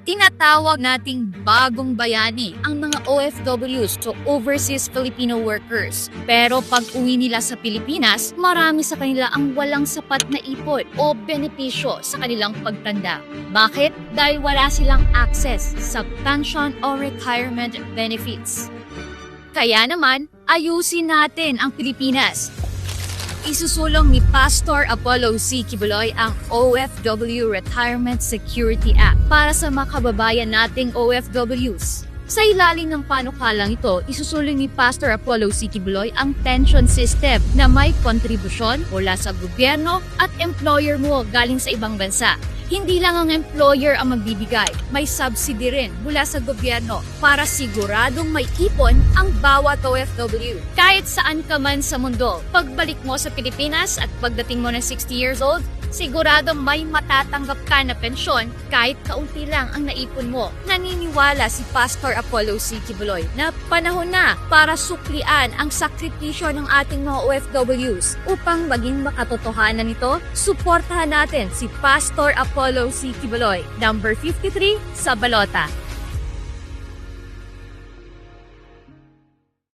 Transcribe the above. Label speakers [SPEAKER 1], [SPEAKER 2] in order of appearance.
[SPEAKER 1] Tinatawag nating bagong bayani ang mga OFWs to overseas Filipino workers. Pero pag uwi nila sa Pilipinas, marami sa kanila ang walang sapat na ipon o benepisyo sa kanilang pagtanda. Bakit? Dahil wala silang access sa pension o retirement benefits. Kaya naman, ayusin natin ang Pilipinas. Isusulong ni Pastor Apollo C. Kibuloy ang OFW Retirement Security Act para sa mga kababayan nating OFWs. Sa ilalim ng panukalang ito, isusulong ni Pastor Apollo C. Kibuloy ang pension system na may kontribusyon mula sa gobyerno at employer mo galing sa ibang bansa. Hindi lang ang employer ang magbibigay, may subsidy rin mula sa gobyerno para siguradong may ipon ang bawat OFW. Kahit saan ka man sa mundo, pagbalik mo sa Pilipinas at pagdating mo ng 60 years old, siguradong may matatanggap ka na pensyon kahit kaunti lang ang naipon mo. Naniniwala si Pastor Apollo C. Kibuloy na panahon na para suklian ang sakripisyo ng ating mga OFWs. Upang maging makatotohanan nito, suportahan natin si Pastor Apollo C. Kibuloy, number 53 sa balota.